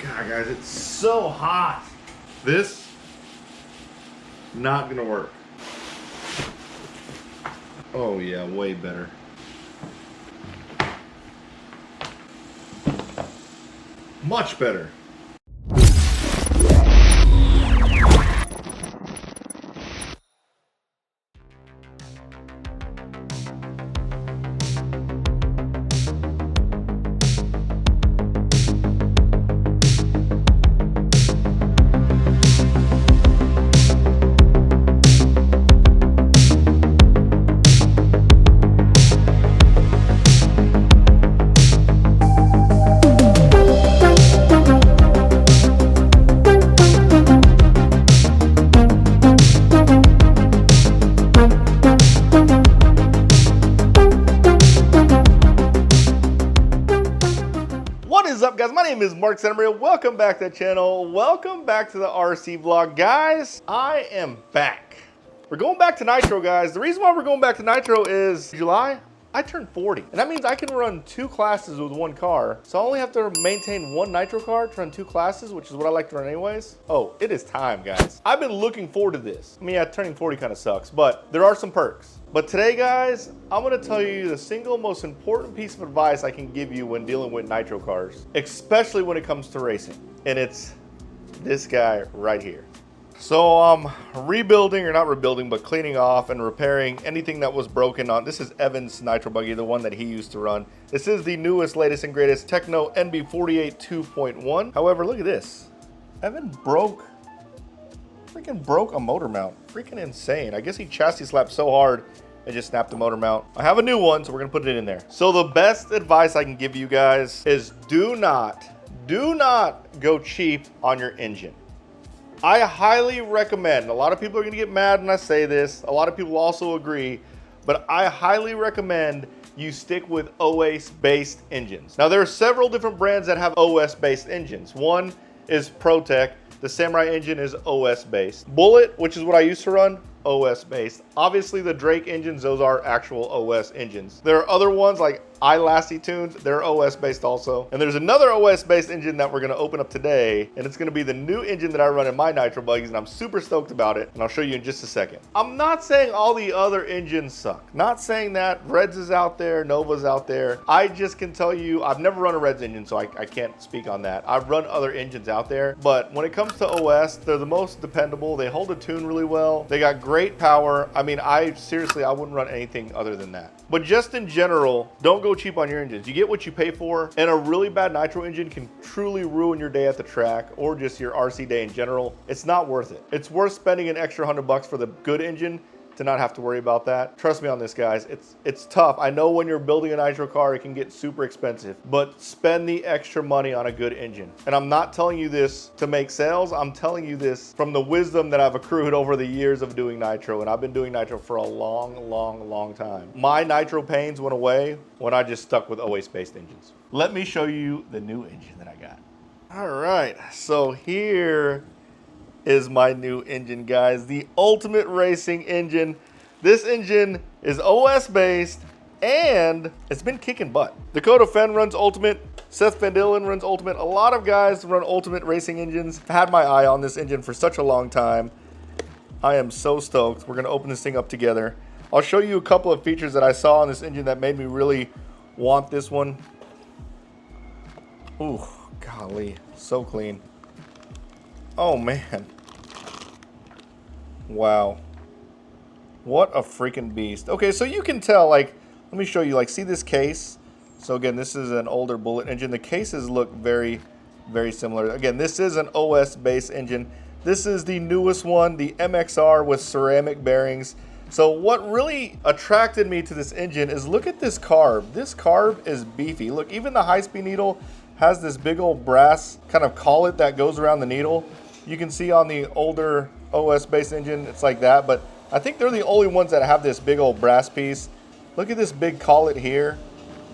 God, guys, it's so hot. This, not gonna work. Oh yeah, way better. Much better. What is up, guys? My name is Mark Santamaria. Welcome back to the channel. Welcome back to the RC vlog. Guys, I am back. We're going back to Nitro, guys. The reason why we're going back to Nitro is July, I turned 40. And that means I can run 2 classes with 1 car. So I only have to maintain 1 Nitro car to run 2 classes, which is what I like to run anyways. Oh, it is time, guys. I've been looking forward to this. I mean, yeah, turning 40 kind of sucks, but there are some perks. But today, guys, I'm gonna tell you the single most important piece of advice I can give you when dealing with Nitro cars, especially when it comes to racing. And it's this guy right here. So I'm rebuilding, or not rebuilding, but cleaning off and repairing anything that was broken on. This is Evan's Nitro buggy, the one that he used to run. This is the newest, latest, and greatest Tekno NB48 2.1. However, look at this. Evan freaking broke a motor mount. Freaking insane. I guess he chassis slapped so hard and just snapped the motor mount. I have a new one, so we're gonna put it in there. So the best advice I can give you guys is do not go cheap on your engine. I highly recommend, a lot of people are gonna get mad when I say this, a lot of people also agree, but I highly recommend you stick with OS-based engines. Now there are several different brands that have OS-based engines. One is ProTech. The Samurai engine is OS-based. Bullet, which is what I used to run, OS-based. Obviously the Drake engines, those are actual OS engines. There are other ones like iLassie tunes, they're OS-based also. And there's another OS-based engine that we're gonna open up today, and it's gonna be the new engine that I run in my Nitro buggies, and I'm super stoked about it, and I'll show you in just a second. I'm not saying all the other engines suck. Not saying that. Reds is out there, Nova's out there. I just can tell you, I've never run a Reds engine, so I can't speak on that. I've run other engines out there, but when it comes to OS, they're the most dependable. They hold a tune really well. They got great power. I mean, seriously, I wouldn't run anything other than that. But just in general, don't go cheap on your engines. You get what you pay for, and a really bad Nitro engine can truly ruin your day at the track or just your RC day in general. It's not worth it. It's worth spending an extra $100 for the good engine to not have to worry about that. Trust me on this, guys. It's tough. I know when you're building a Nitro car, it can get super expensive, but spend the extra money on a good engine. And I'm not telling you this to make sales. I'm telling you this from the wisdom that I've accrued over the years of doing Nitro, and I've been doing Nitro for a long time. My Nitro pains went away when I just stuck with OS-based engines. Let me show you the new engine that I got. All right, so here is my new engine, guys. The ultimate racing engine. This engine is OS based and it's been kicking butt. Dakota Fenn runs ultimate. Seth Van Dillen runs ultimate. A lot of guys run ultimate racing engines. I had my eye on this engine for such a long time. I am so stoked. We're gonna open this thing up together. I'll show you a couple of features that I saw on this engine that made me really want this one. Ooh, golly, so clean. Oh man. Wow. What a freaking beast. Okay, so you can tell, like, let me show you, like, see this case? So again, this is an older Bullet engine. The cases look very similar. Again, this is an OS-based engine. This is the newest one, the MXR with ceramic bearings. So what really attracted me to this engine is look at this carb. This carb is beefy. Look, even the high-speed needle has this big old brass kind of collet that goes around the needle. You can see on the older OS-based engine, it's like that, but I think they're the only ones that have this big old brass piece. Look at this big collet here.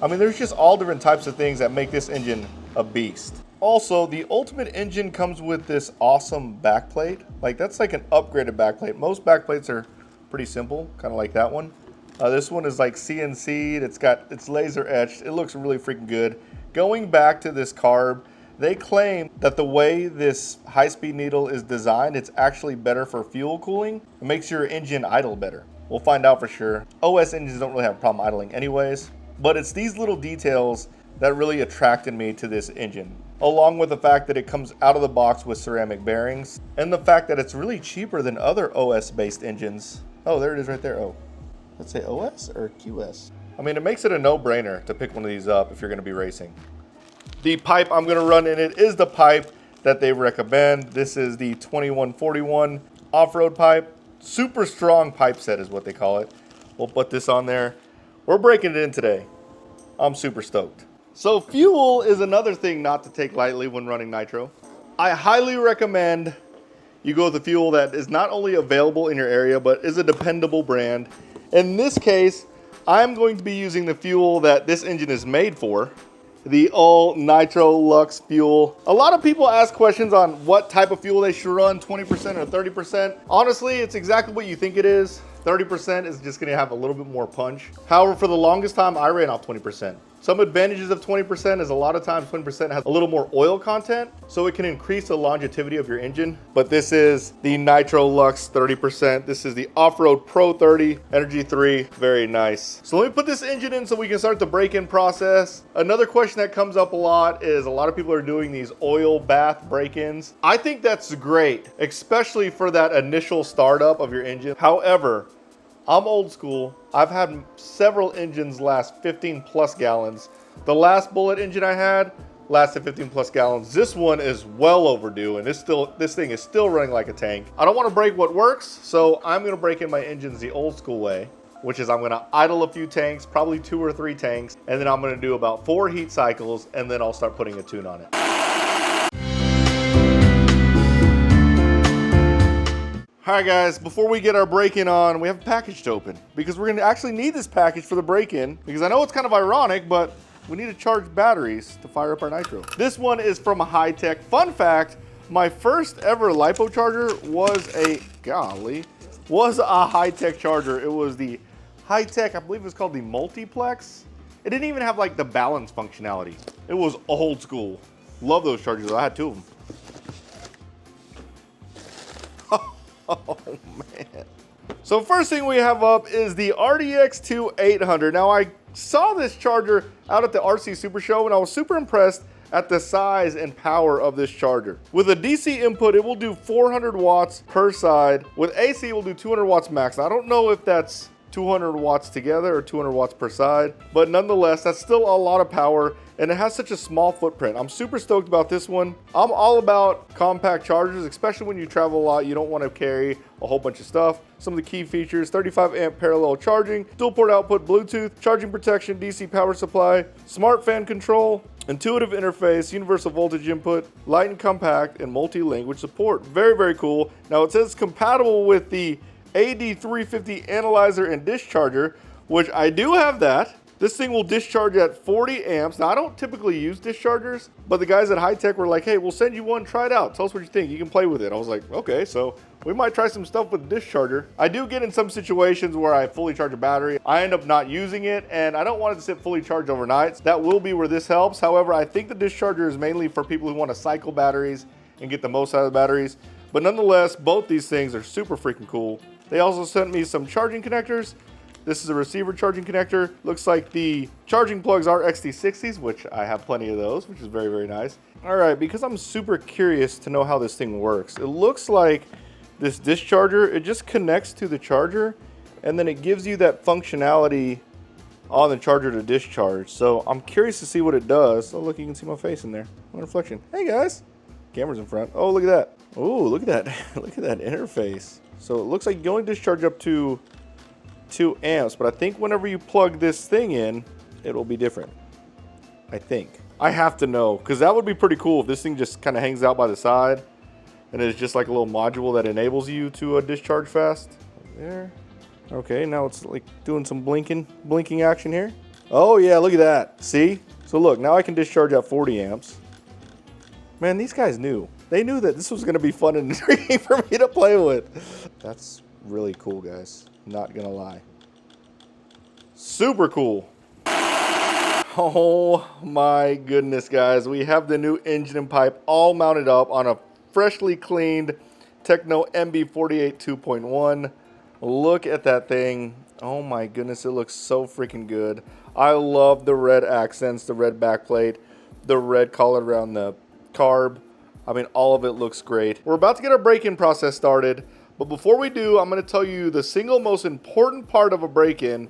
I mean, there's just all different types of things that make this engine a beast. Also, the Ultimate engine comes with this awesome backplate. Like, that's like an upgraded backplate. Most backplates are pretty simple, kind of like that one. This one is like CNC'd. It's laser etched. It looks really freaking good. Going back to this carb, They claim that the way this high-speed needle is designed, it's actually better for fuel cooling. It makes your engine idle better. We'll find out for sure. OS engines don't really have a problem idling anyways, but it's these little details that really attracted me to this engine, along with the fact that it comes out of the box with ceramic bearings, and the fact that it's really cheaper than other OS-based engines. Oh, there it is right there. Oh, let's say OS or QS. I mean, it makes it a no-brainer to pick one of these up if you're gonna be racing. The pipe I'm gonna run in it is the pipe that they recommend. This is the 2141 off-road pipe. Super strong pipe set is what they call it. We'll put this on there. We're breaking it in today. I'm super stoked. So fuel is another thing not to take lightly when running nitro. I highly recommend you go with a fuel that is not only available in your area, but is a dependable brand. In this case, I'm going to be using the fuel that this engine is made for, the all Nitro Lux fuel. A lot of people ask questions on what type of fuel they should run, 20% or 30%. Honestly, it's exactly what you think it is. 30% is just gonna have a little bit more punch. However, for the longest time, I ran off 20%. Some advantages of 20% is a lot of times 20% has a little more oil content, so it can increase the longevity of your engine. But this is the Nitro Lux 30%. This is the Off-Road Pro 30, Energy 3, very nice. So let me put this engine in so we can start the break-in process. Another question that comes up a lot is a lot of people are doing these oil bath break-ins. I think that's great, especially for that initial startup of your engine. However, I'm old school. I've had several engines last 15 plus gallons. The last Bullet engine I had lasted 15 plus gallons. This one is well overdue, and this thing is still running like a tank. I don't want to break what works, so I'm gonna break in my engines the old school way, which is I'm gonna idle a few tanks, probably 2 or 3 tanks, and then I'm gonna do about 4 heat cycles, and then I'll start putting a tune on it. All right, guys, before we get our break-in on, we have a package to open because we're gonna actually need this package for the break-in because I know it's kind of ironic, but we need to charge batteries to fire up our nitro. This one is from a Hitec. Fun fact, my first ever LiPo charger was a Hitec charger. It was the Hitec, I believe it was called the Multiplex. It didn't even have like the balance functionality. It was old school. Love those chargers, I had 2 of them. Oh man. So first thing we have up is the RDX2 800. Now I saw this charger out at the RC Super Show and I was super impressed at the size and power of this charger. With a DC input, it will do 400 watts per side. With AC, it will do 200 watts max. Now, I don't know if that's 200 watts together or 200 watts per side, but nonetheless, that's still a lot of power and it has such a small footprint. I'm super stoked about this one. I'm all about compact chargers, especially when you travel a lot. You don't want to carry a whole bunch of stuff. Some of the key features: 35 amp parallel charging, dual port output Bluetooth, charging protection, DC power supply, smart fan control, intuitive interface, universal voltage input, light and compact, and multi-language support. Very, very cool. Now it says compatible with the AD350 analyzer and discharger, which I do have that. This thing will discharge at 40 amps. Now, I don't typically use dischargers, but the guys at Hitec were like, hey, we'll send you one, try it out. Tell us what you think. You can play with it. I was like, okay, so we might try some stuff with the discharger. I do get in some situations where I fully charge a battery. I end up not using it, and I don't want it to sit fully charged overnight. So that will be where this helps. However, I think the discharger is mainly for people who want to cycle batteries and get the most out of the batteries. But nonetheless, both these things are super freaking cool. They also sent me some charging connectors. This is a receiver charging connector. Looks like the charging plugs are XT60s, which I have plenty of those, which is very, very nice. All right, because I'm super curious to know how this thing works. It looks like this discharger, it just connects to the charger, and then it gives you that functionality on the charger to discharge. So I'm curious to see what it does. Oh, look, you can see my face in there. No reflection. Hey, guys. Camera's in front. Oh, look at that. Oh, look at that. Look at that interface. So it looks like you only discharge up to 2 amps, but I think whenever you plug this thing in, it'll be different. I think. I have to know, because that would be pretty cool if this thing just kind of hangs out by the side and it's just like a little module that enables you to discharge fast. There. Okay, now it's like doing some blinking action here. Oh yeah, look at that. See? So look, now I can discharge at 40 amps. Man, these guys knew. They knew that this was going to be fun and intriguing for me to play with. That's really cool, guys. Not gonna lie. Super cool. Oh my goodness, guys. We have the new engine and pipe all mounted up on a freshly cleaned Tekno MB48 2.1. Look at that thing. Oh my goodness, it looks so freaking good. I love the red accents, the red backplate, the red collar around the carb. I mean, all of it looks great. We're about to get our break-in process started, but before we do, I'm going to tell you the single most important part of a break-in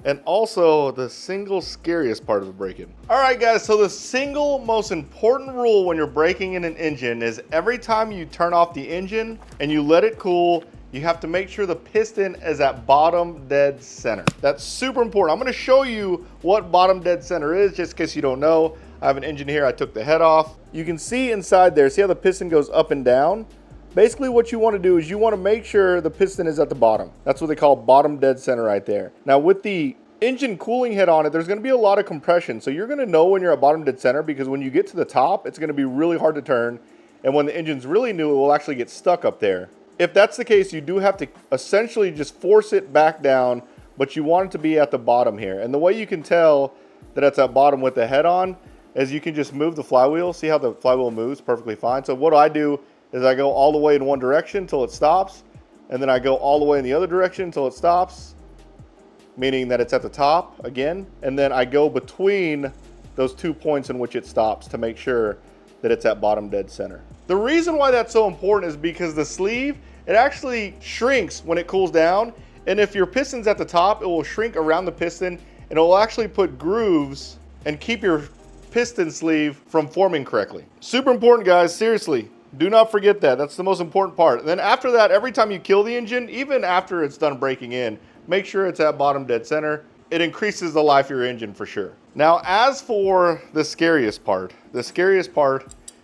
and also the single scariest part of the break-in. All right, guys, so the single most important rule when you're breaking in an engine is every time you turn off the engine and you let it cool, you have to make sure the piston is at bottom dead center. That's super important. I'm gonna show you what bottom dead center is, just in case you don't know. I have an engine here, I took the head off. You can see inside there, see how the piston goes up and down? Basically what you want to do is you want to make sure the piston is at the bottom. That's what they call bottom dead center right there. Now with the engine cooling head on it, there's going to be a lot of compression. So you're going to know when you're at bottom dead center, because when you get to the top, it's going to be really hard to turn. And when the engine's really new, it will actually get stuck up there. If that's the case, you do have to essentially just force it back down, but you want it to be at the bottom here. And the way you can tell that it's at bottom with the head on is you can just move the flywheel. See how the flywheel moves perfectly fine. So what I do is I go all the way in one direction until it stops, and then I go all the way in the other direction until it stops, meaning that it's at the top again, and then I go between those 2 points in which it stops to make sure that it's at bottom dead center. The reason why that's so important is because the sleeve, it actually shrinks when it cools down, and if your piston's at the top, it will shrink around the piston, and it will actually put grooves and keep your piston sleeve from forming correctly. Super important, guys, seriously. Do not forget that. That's the most important part. And then after that, every time you kill the engine, even after it's done breaking in, make sure it's at bottom dead center. It increases the life of your engine for sure. Now, as for the scariest part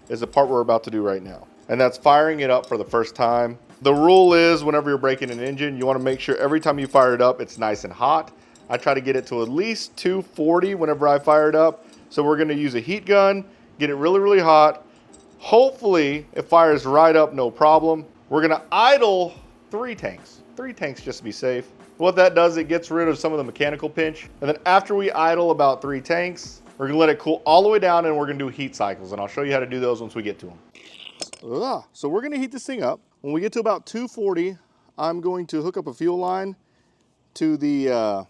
is the part we're about to do right now. And that's firing it up for the first time. The rule is whenever you're breaking an engine, you want to make sure every time you fire it up, it's nice and hot. I try to get it to at least 240 whenever I fire it up. So we're going to use a heat gun, get it really, really hot. Hopefully it fires right up, no problem. We're gonna idle 3 tanks just to be safe. What that does, it gets rid of some of the mechanical pinch. And then after we idle about 3 tanks, we're gonna let it cool all the way down, and we're gonna do heat cycles. And I'll show you how to do those once we get to them. So we're gonna heat this thing up. When we get to about 240, I'm going to hook up a fuel line to the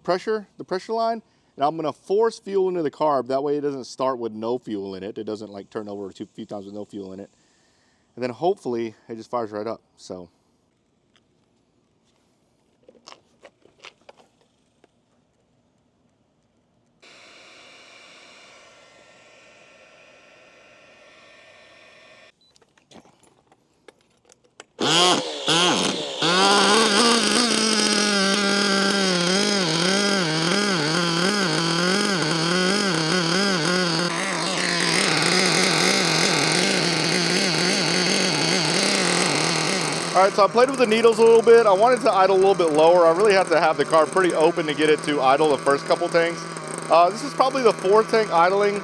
pressure line. And I'm gonna force fuel into the carb. That way it doesn't start with no fuel in it. It doesn't like turn over a few times with no fuel in it. And then hopefully it just fires right up, so. All right, so I played with the needles a little bit. I wanted to idle a little bit lower. I really had to have the car pretty open to get it to idle the first couple tanks. This is probably the 4th tank idling.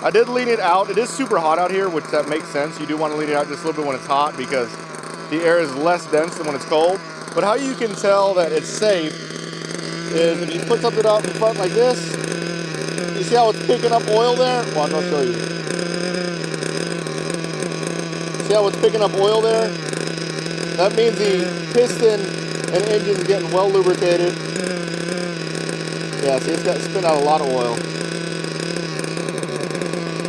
I did lean it out. It is super hot out here, which that makes sense. You do want to lean it out just a little bit when it's hot because the air is less dense than when it's cold. But how you can tell that it's safe is if you put something out in front like this, you see how it's picking up oil there? Well, I'll show you. See how it's picking up oil there? That means the piston and engine's getting well lubricated. Yeah, see, it's got spit out a lot of oil.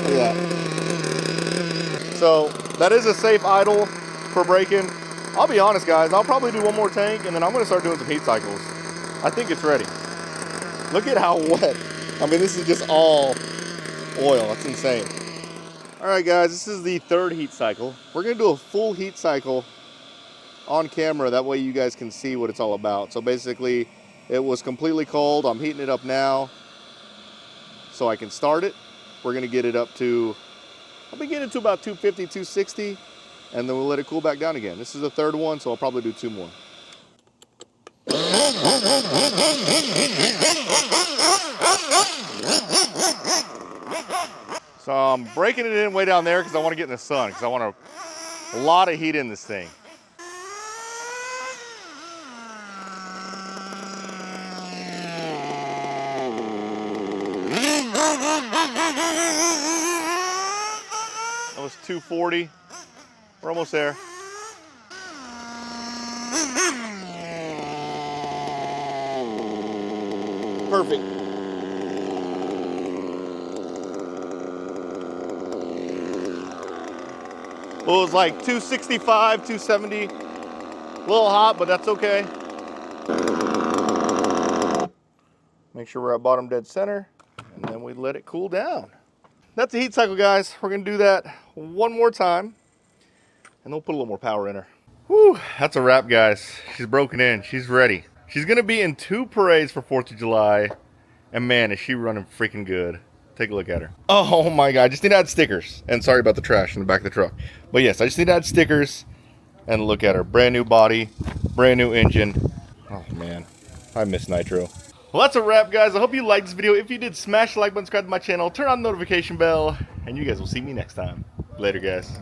Look at that. So that is a safe idle for braking. I'll be honest, guys, I'll probably do one more tank and then I'm gonna start doing some heat cycles. I think it's ready. Look at how wet. I mean, this is just all oil. That's insane. All right, guys, this is the 3rd heat cycle. We're gonna do a full heat cycle on camera, that way you guys can see what it's all about. So basically it was completely cold. I'm heating it up now so I can start it. We're gonna get it up to, I'll be getting to about 250, 260, and then we'll let it cool back down again. This is the 3rd one, so I'll probably do 2 more. So I'm breaking it in way down there because I want to get in the sun, because I want a lot of heat in this thing. was 240. We're almost there. Perfect. Well, it was like 265, 270. A little hot, but that's okay. Make sure we're at bottom dead center, and then we let it cool down. That's the heat cycle, guys. We're gonna do that one more time, and then we'll put a little more power in her. Whew, that's a wrap, guys. She's broken in, she's ready. She's gonna be in 2 parades for 4th of July, and man, is she running freaking good. Take a look at her. Oh my God, I just need to add stickers. And sorry about the trash in the back of the truck. But yes, I just need to add stickers, and look at her. Brand new body, brand new engine. Oh man, I miss Nitro. Well, that's a wrap, guys. I hope you liked this video. If you did, smash the like button, subscribe to my channel, turn on the notification bell, and you guys will see me next time. Later, guys.